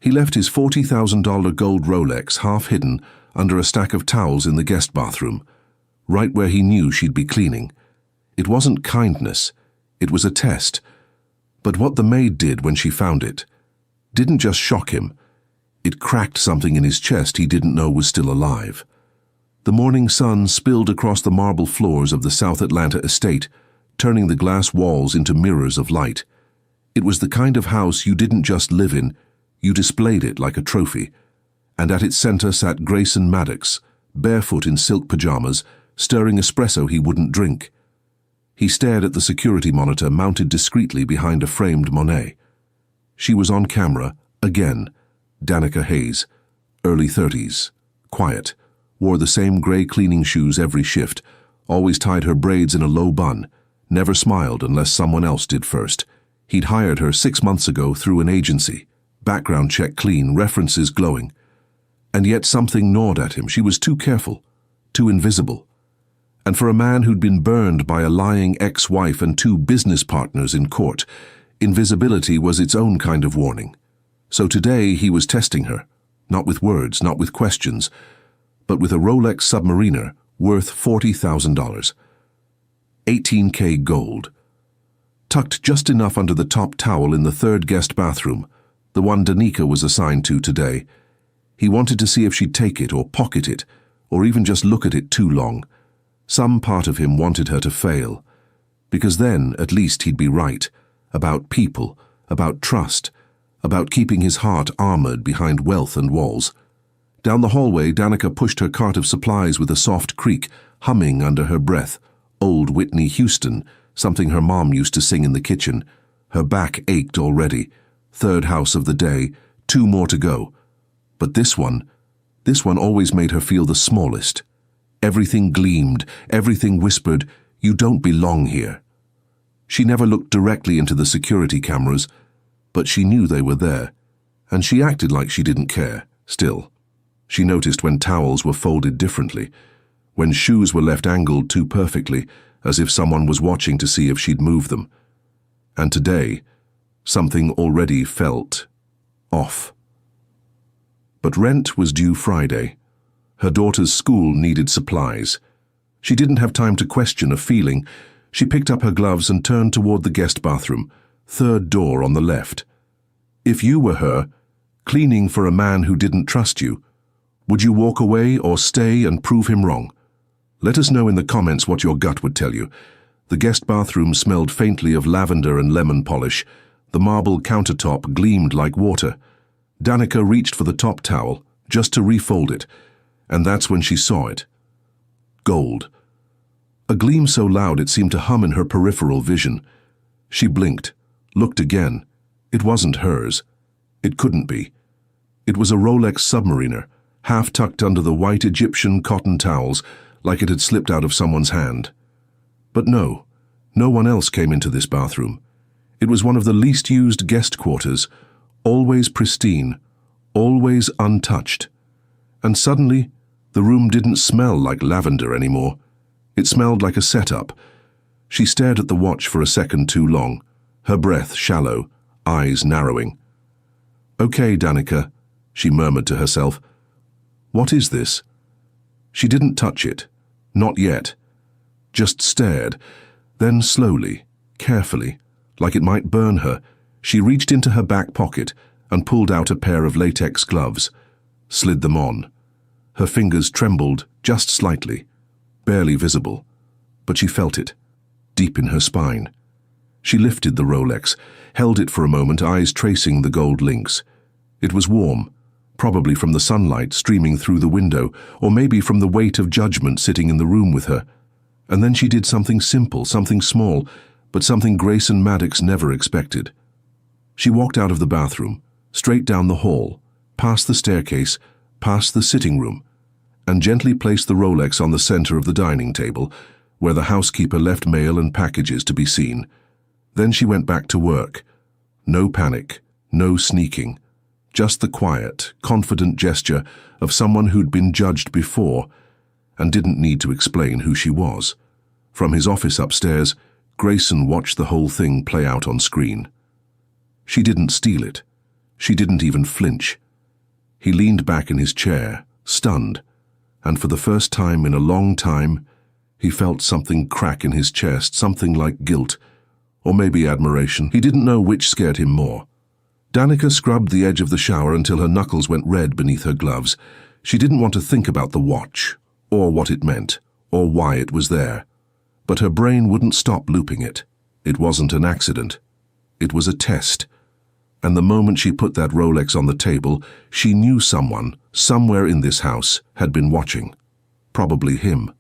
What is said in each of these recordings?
He left his $40,000 gold Rolex half hidden under a stack of towels in the guest bathroom, right where he knew she'd be cleaning. It wasn't kindness, it was a test. But what the maid did when she found it didn't just shock him, it cracked something in his chest he didn't know was still alive. The morning sun spilled across the marble floors of the South Atlanta estate, turning the glass walls into mirrors of light. It was the kind of house you didn't just live in, you displayed it like a trophy. And at its center sat Grayson Maddox, barefoot in silk pajamas, stirring espresso he wouldn't drink. He stared at the security monitor mounted discreetly behind a framed Monet. She was on camera, again, Danica Hayes, early 30s, quiet, wore the same gray cleaning shoes every shift, always tied her braids in a low bun, never smiled unless someone else did first. He'd hired her 6 months ago through an agency, background check clean, references glowing. And yet something gnawed at him. She was too careful, too invisible. And for a man who'd been burned by a lying ex-wife and 2 business partners in court, invisibility was its own kind of warning. So today he was testing her, not with words, not with questions, but with a Rolex Submariner worth $40,000. 18K gold. Tucked just enough under the top towel in the 3rd guest bathroom, the one Danica was assigned to today. He wanted to see if she'd take it or pocket it, or even just look at it too long. Some part of him wanted her to fail, because then at least he'd be right, about people, about trust, about keeping his heart armored behind wealth and walls. Down the hallway, Danica pushed her cart of supplies with a soft creak, humming under her breath, old Whitney Houston, something her mom used to sing in the kitchen. Her back ached already. 3rd house of the day, 2 more to go. But this one always made her feel the smallest. Everything gleamed, everything whispered, "You don't belong here." She never looked directly into the security cameras, but she knew they were there, and she acted like she didn't care, still. She noticed when towels were folded differently, when shoes were left angled too perfectly, as if someone was watching to see if she'd move them. And today, something already felt off. But rent was due Friday. Her daughter's school needed supplies. She didn't have time to question a feeling. She picked up her gloves and turned toward the guest bathroom, 3rd door on the left. If you were her, cleaning for a man who didn't trust you, would you walk away or stay and prove him wrong? Let us know in the comments what your gut would tell you. The guest bathroom smelled faintly of lavender and lemon polish. The marble countertop gleamed like water. Danica reached for the top towel, just to refold it, and that's when she saw it. Gold. A gleam so loud it seemed to hum in her peripheral vision. She blinked, looked again. It wasn't hers. It couldn't be. It was a Rolex Submariner, half tucked under the white Egyptian cotton towels, like it had slipped out of someone's hand. But no one else came into this bathroom. It was one of the least used guest quarters, always pristine, always untouched. And suddenly, the room didn't smell like lavender anymore. It smelled like a setup. She stared at the watch for a second too long, her breath shallow, eyes narrowing. "Okay, Danica," she murmured to herself. "What is this?" She didn't touch it, not yet. Just stared. Then slowly, carefully, like it might burn her, she reached into her back pocket and pulled out a pair of latex gloves, slid them on. Her fingers trembled just slightly, barely visible, but she felt it, deep in her spine. She lifted the Rolex, held it for a moment, eyes tracing the gold links. It was warm, probably from the sunlight streaming through the window, or maybe from the weight of judgment sitting in the room with her. And then she did something simple, something small, but something Grayson Maddox never expected. She walked out of the bathroom, straight down the hall, past the staircase, past the sitting room, and gently placed the Rolex on the center of the dining table, where the housekeeper left mail and packages to be seen. Then she went back to work. No panic, no sneaking, just the quiet, confident gesture of someone who'd been judged before and didn't need to explain who she was. From his office upstairs, Grayson watched the whole thing play out on screen. She didn't steal it. She didn't even flinch. He leaned back in his chair, stunned, and for the first time in a long time, he felt something crack in his chest, something like guilt, or maybe admiration. He didn't know which scared him more. Danica scrubbed the edge of the shower until her knuckles went red beneath her gloves. She didn't want to think about the watch, or what it meant, or why it was there. But her brain wouldn't stop looping it. It wasn't an accident. It was a test. And the moment she put that Rolex on the table, she knew someone, somewhere in this house, had been watching. Probably him.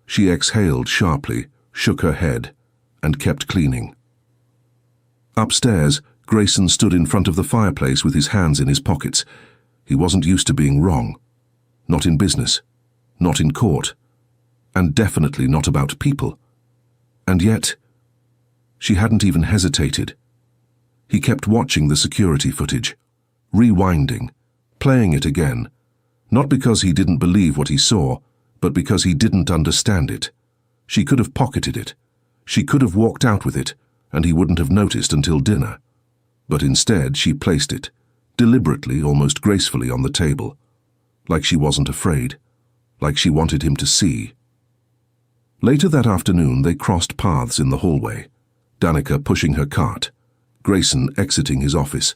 She exhaled sharply, shook her head, and kept cleaning. Upstairs, Grayson stood in front of the fireplace with his hands in his pockets. He wasn't used to being wrong. Not in business. Not in court. And definitely not about people. And yet, she hadn't even hesitated. He kept watching the security footage, rewinding, playing it again, not because he didn't believe what he saw, but because he didn't understand it. She could have pocketed it. She could have walked out with it, and he wouldn't have noticed until dinner. But instead she placed it, deliberately, almost gracefully, on the table, like she wasn't afraid, like she wanted him to see. Later that afternoon they crossed paths in the hallway, Danica pushing her cart, Grayson exiting his office.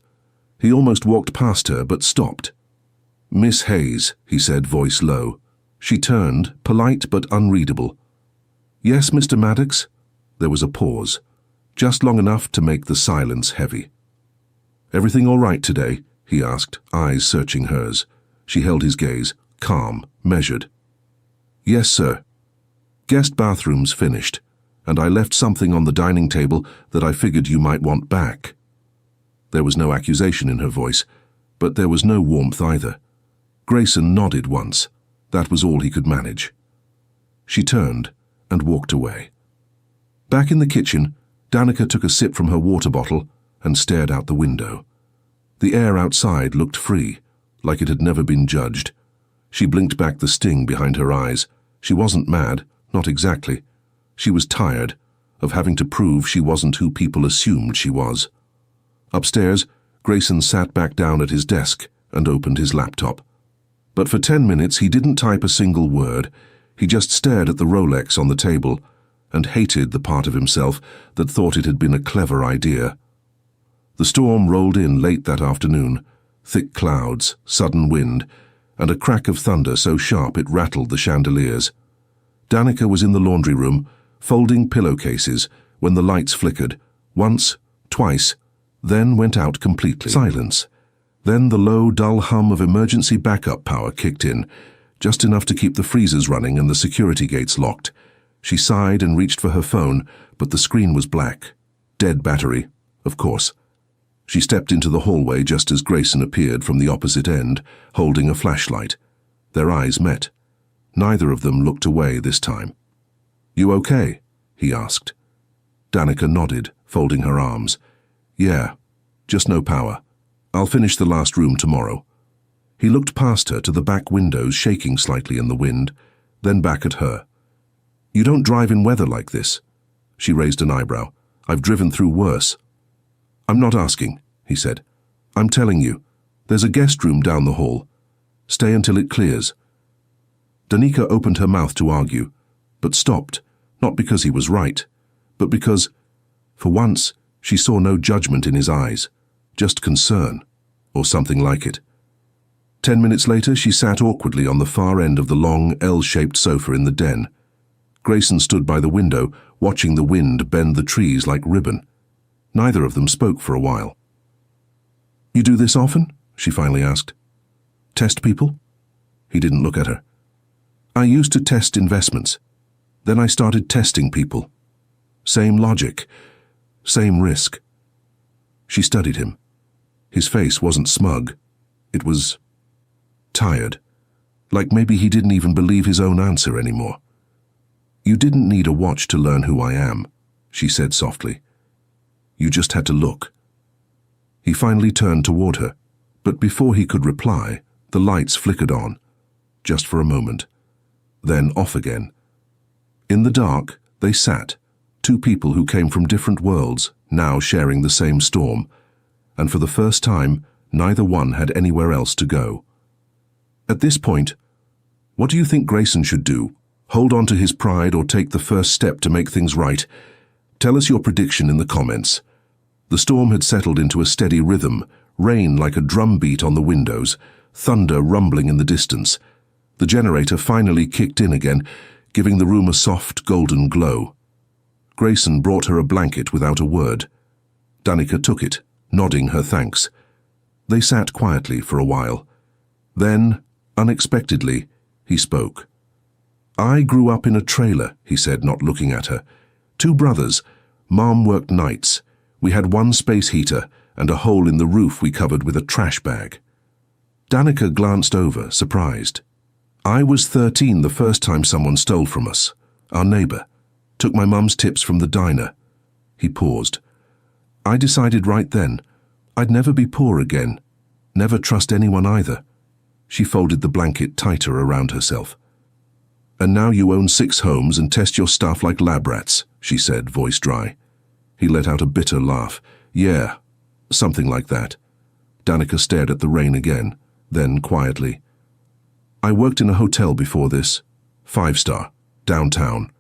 He almost walked past her but stopped. "Miss Hayes," he said, voice low. She turned, polite but unreadable. "Yes, Mr. Maddox?" There was a pause, just long enough to make the silence heavy. "Everything all right today?" he asked, eyes searching hers. She held his gaze, calm, measured. "Yes, sir. Guest bathrooms finished, and I left something on the dining table that I figured you might want back." There was no accusation in her voice, but there was no warmth either. Grayson nodded once. That was all he could manage. She turned and walked away. Back in the kitchen, Danica took a sip from her water bottle and stared out the window. The air outside looked free, like it had never been judged. She blinked back the sting behind her eyes. She wasn't mad, not exactly. She was tired of having to prove she wasn't who people assumed she was. Upstairs, Grayson sat back down at his desk and opened his laptop. But for 10 minutes he didn't type a single word. He just stared at the Rolex on the table and hated the part of himself that thought it had been a clever idea. The storm rolled in late that afternoon, thick clouds, sudden wind, and a crack of thunder so sharp it rattled the chandeliers. Danica was in the laundry room, folding pillowcases, when the lights flickered, once, twice, then went out completely. Silence. Then the low, dull hum of emergency backup power kicked in, just enough to keep the freezers running and the security gates locked. She sighed and reached for her phone, but the screen was black. Dead battery, of course. She stepped into the hallway just as Grayson appeared from the opposite end, holding a flashlight. Their eyes met. Neither of them looked away this time. "You okay?" he asked. Danica nodded, folding her arms. "Yeah, just no power. I'll finish the last room tomorrow." He looked past her to the back windows shaking slightly in the wind, then back at her. "You don't drive in weather like this." She raised an eyebrow. "I've driven through worse." "I'm not asking," he said. "I'm telling you. There's a guest room down the hall. Stay until it clears." Danica opened her mouth to argue, but stopped, not because he was right, but because, for once, she saw no judgment in his eyes, just concern, or something like it. 10 minutes later, she sat awkwardly on the far end of the long, L-shaped sofa in the den. Grayson stood by the window, watching the wind bend the trees like ribbon. Neither of them spoke for a while. "You do this often?" she finally asked. "Test people?" He didn't look at her. "I used to test investments. Then I started testing people. Same logic, same risk." She studied him. His face wasn't smug. It was tired, like maybe he didn't even believe his own answer anymore. "You didn't need a watch to learn who I am," she said softly. "You just had to look." He finally turned toward her, but before he could reply, the lights flickered on, just for a moment, then off again. In the dark, they sat, two people who came from different worlds, now sharing the same storm, and for the first time, Neither one had anywhere else to go. At this point, what do you think Grayson should do? Hold on to his pride or take the first step to make things right? Tell us your prediction in the comments. The storm had settled into a steady rhythm, rain like a drumbeat on the windows, thunder rumbling in the distance. The generator finally kicked in again, giving the room a soft, golden glow. Grayson brought her a blanket without a word. Danica took it, nodding her thanks. They sat quietly for a while. Then, unexpectedly, he spoke. "I grew up in a trailer," he said, not looking at her. "2 brothers. Mom worked nights. We had 1 space heater and a hole in the roof we covered with a trash bag." Danica glanced over, surprised. "I was 13 the first time someone stole from us. Our neighbor. Took my mum's tips from the diner." He paused. "I decided right then, I'd never be poor again. Never trust anyone either." She folded the blanket tighter around herself. "And now you own 6 homes and test your stuff like lab rats," she said, voice dry. He let out a bitter laugh. "Yeah, something like that." Danica stared at the rain again, then quietly. "I worked in a hotel before this. 5-star, downtown."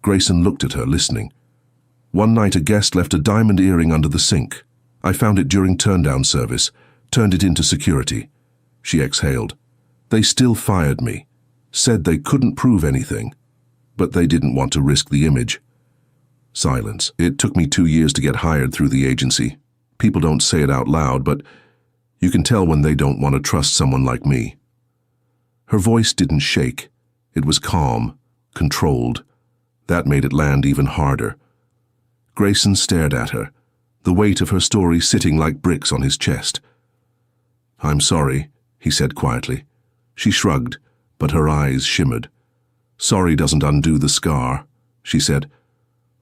Grayson looked at her, listening. "One night a guest left a diamond earring under the sink. I found it during turndown service, turned it into security." She exhaled. "They still fired me. Said they couldn't prove anything. But they didn't want to risk the image." Silence. "It took me 2 years to get hired through the agency. People don't say it out loud, but you can tell when they don't want to trust someone like me." Her voice didn't shake. It was calm, controlled. That made it land even harder. Grayson stared at her, the weight of her story sitting like bricks on his chest. "I'm sorry," he said quietly. She shrugged, but her eyes shimmered. "Sorry doesn't undo the scar," she said,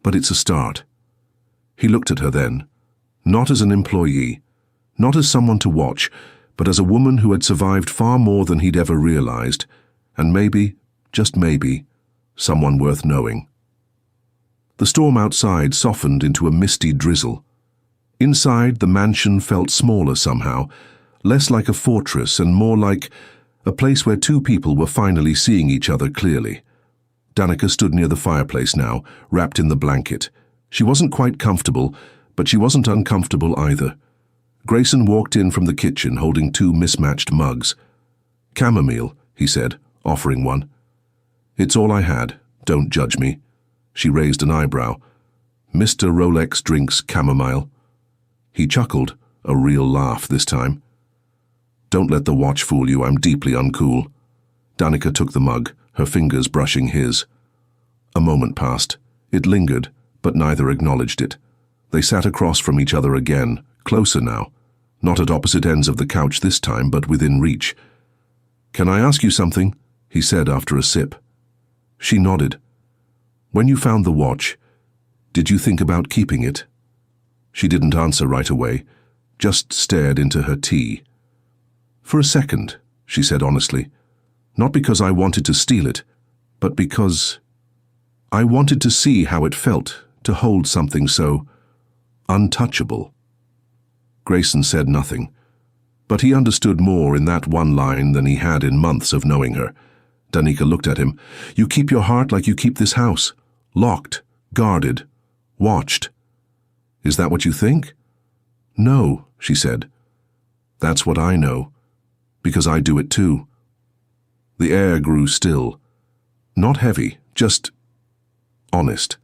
"but it's a start." He looked at her then, not as an employee, not as someone to watch, but as a woman who had survived far more than he'd ever realized, and maybe, just maybe, someone worth knowing. The storm outside softened into a misty drizzle. Inside, the mansion felt smaller somehow, less like a fortress and more like a place where 2 people were finally seeing each other clearly. Danica stood near the fireplace now, wrapped in the blanket. She wasn't quite comfortable, but she wasn't uncomfortable either. Grayson walked in from the kitchen holding 2 mismatched mugs. "Chamomile," he said, offering one. "It's all I had. Don't judge me." She raised an eyebrow. "Mr. Rolex drinks chamomile." He chuckled, a real laugh this time. "Don't let the watch fool you, I'm deeply uncool." Danica took the mug, her fingers brushing his. A moment passed. It lingered, but neither acknowledged it. They sat across from each other again, closer now. Not at opposite ends of the couch this time, but within reach. "Can I ask you something?" he said after a sip. She nodded. "When you found the watch, did you think about keeping it?" She didn't answer right away, just stared into her tea. "For a second," she said honestly. "Not because I wanted to steal it, but because I wanted to see how it felt to hold something so untouchable." Grayson said nothing, but he understood more in that one line than he had in months of knowing her. Danica looked at him. "You keep your heart like you keep this house. Locked, guarded, watched." "Is that what you think?" "No," she said. "That's what I know, because I do it too." The air grew still. Not heavy, just honest.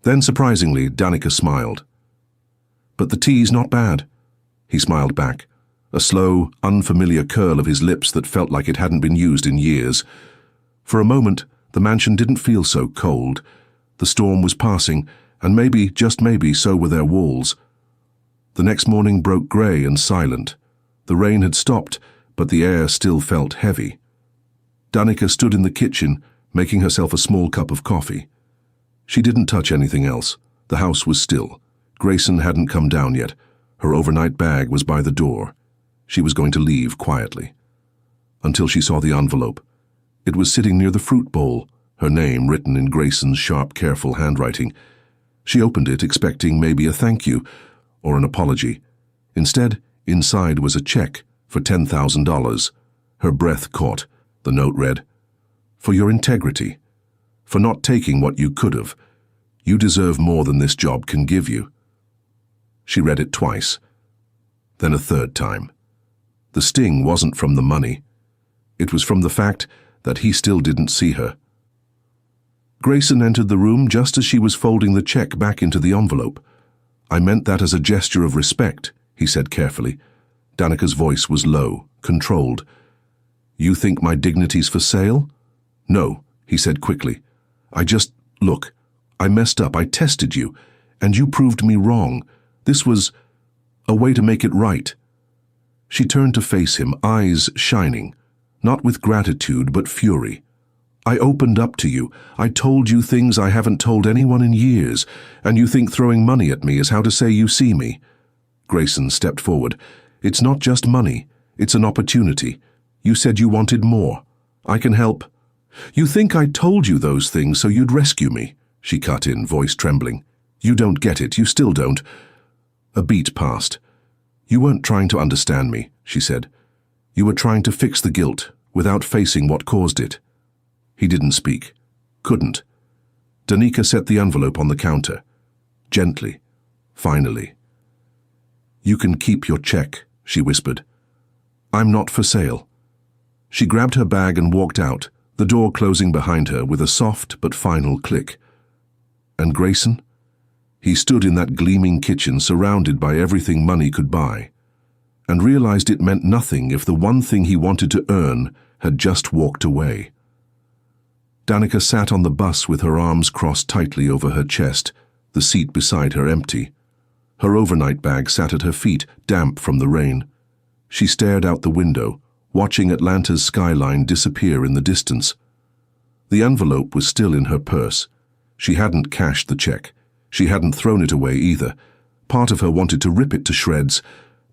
Then, surprisingly, Danica smiled. "But the tea's not bad." He smiled back, a slow, unfamiliar curl of his lips that felt like it hadn't been used in years. For a moment, the mansion didn't feel so cold. The storm was passing, and maybe, just maybe, so were their walls. The next morning broke grey and silent. The rain had stopped, but the air still felt heavy. Danica stood in the kitchen, making herself a small cup of coffee. She didn't touch anything else. The house was still. Grayson hadn't come down yet. Her overnight bag was by the door. She was going to leave quietly. Until she saw the envelope. It was sitting near the fruit bowl, her name written in Grayson's sharp, careful handwriting. She opened it, expecting maybe a thank you or an apology. Instead, Inside was a check for $10,000. Her breath caught. The note read, "For your integrity, for not taking what you could have. You deserve more than this job can give you." She read it twice, then a third time. The sting wasn't from the money. It was from the fact that he still didn't see her. Grayson entered the room just as she was folding the check back into the envelope. "I meant that as a gesture of respect," he said carefully. Danica's voice was low, controlled. "You think my dignity's for sale?" "No," he said quickly. Look, I messed up, I tested you, and you proved me wrong. This was a way to make it right." She turned to face him, eyes shining, not with gratitude but fury. "I opened up to you. I told you things I haven't told anyone in years, and you think throwing money at me is how to say you see me." Grayson stepped forward. "It's not just money. It's an opportunity. You said you wanted more. I can help." "You think I told you those things so you'd rescue me," she cut in, voice trembling. "You don't get it. You still don't." A beat passed. "You weren't trying to understand me," she said. "You were trying to fix the guilt without facing what caused it." He didn't speak. Couldn't. Danica set the envelope on the counter. Gently. Finally. "You can keep your check," she whispered. "I'm not for sale." She grabbed her bag and walked out, the door closing behind her with a soft but final click. And Grayson? He stood in that gleaming kitchen surrounded by everything money could buy, and realized it meant nothing if the one thing he wanted to earn had just walked away. Danica sat on the bus with her arms crossed tightly over her chest, the seat beside her empty. Her overnight bag sat at her feet, damp from the rain. She stared out the window, watching Atlanta's skyline disappear in the distance. The envelope was still in her purse. She hadn't cashed the check. She hadn't thrown it away either. Part of her wanted to rip it to shreds.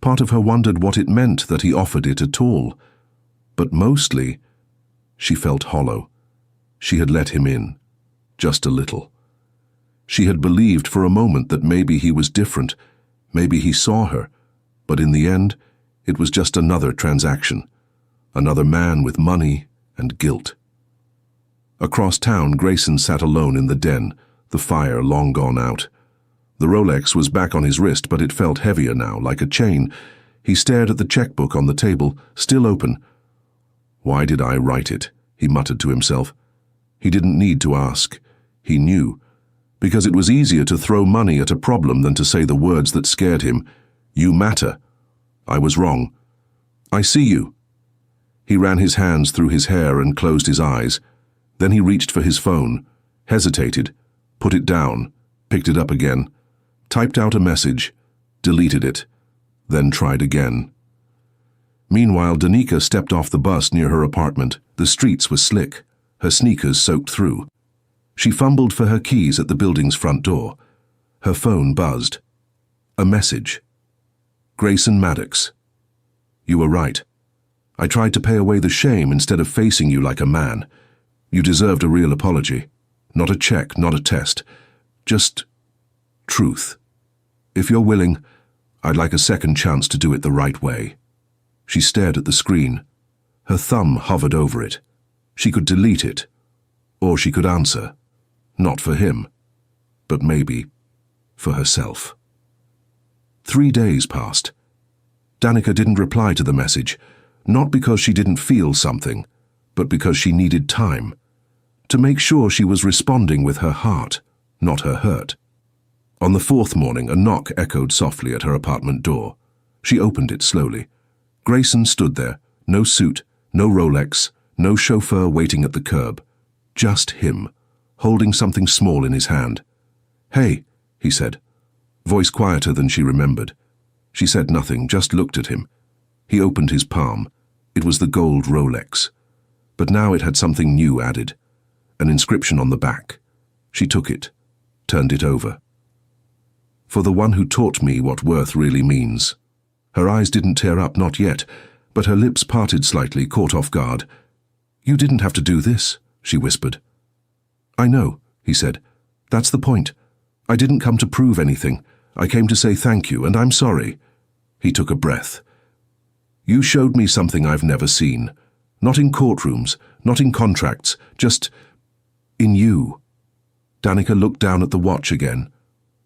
Part of her wondered what it meant that he offered it at all. But mostly, she felt hollow. She had let him in. Just a little. She had believed for a moment that maybe he was different. Maybe he saw her. But in the end, it was just another transaction. Another man with money and guilt. Across town, Grayson sat alone in the den, the fire long gone out. The Rolex was back on his wrist, but it felt heavier now, like a chain. He stared at the checkbook on the table, still open. "Why did I write it?" he muttered to himself. He didn't need to ask. He knew. Because it was easier to throw money at a problem than to say the words that scared him. "You matter. I was wrong. I see you." He ran his hands through his hair and closed his eyes. Then he reached for his phone, hesitated, put it down, picked it up again, typed out a message, deleted it, then tried again. Meanwhile, Danica stepped off the bus near her apartment. The streets were slick, her sneakers soaked through. She fumbled for her keys at the building's front door. Her phone buzzed. A message. "Grayson Maddox. You were right. I tried to pay away the shame instead of facing you like a man. You deserved a real apology. Not a check, not a test. Just truth. If you're willing, I'd like a second chance to do it the right way." She stared at the screen. Her thumb hovered over it. She could delete it, or she could answer. Not for him, but maybe for herself. 3 days passed. Danica didn't reply to the message, not because she didn't feel something, but because she needed time, to make sure she was responding with her heart, not her hurt. On the 4th morning, a knock echoed softly at her apartment door. She opened it slowly. Grayson stood there, no suit, no Rolex, no chauffeur waiting at the curb. Just him, holding something small in his hand. "Hey," he said, voice quieter than she remembered. She said nothing, just looked at him. He opened his palm. It was the gold Rolex. But now it had something new added. An inscription on the back. She took it, turned it over. "For the one who taught me what worth really means." Her eyes didn't tear up, not yet, but her lips parted slightly, caught off guard. "You didn't have to do this," she whispered. "I know," he said. "That's the point. I didn't come to prove anything. I came to say thank you, and I'm sorry." He took a breath. You showed me something I've never seen. Not in courtrooms, not in contracts, just in you. Danica looked down at the watch again.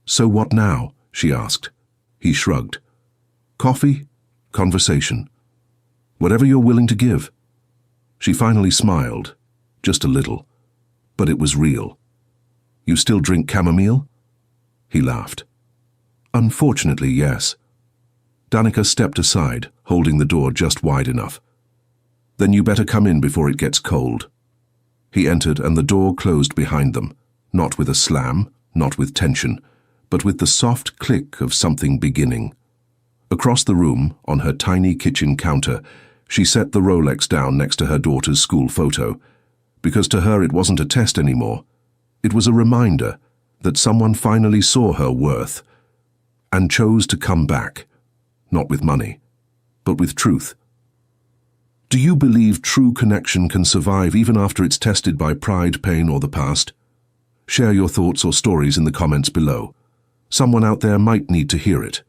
So what now? She asked. He shrugged. Coffee? Conversation. Whatever you're willing to give. She finally smiled, just a little, but it was real. You still drink chamomile? He laughed. Unfortunately, yes. Danica stepped aside, holding the door just wide enough. Then you better come in before it gets cold. He entered and the door closed behind them, not with a slam, not with tension, but with the soft click of something beginning. Across the room, on her tiny kitchen counter, she set the Rolex down next to her daughter's school photo, because to her it wasn't a test anymore. It was a reminder that someone finally saw her worth and chose to come back, not with money, but with truth. Do you believe true connection can survive even after it's tested by pride, pain, or the past? Share your thoughts or stories in the comments below. Someone out there might need to hear it.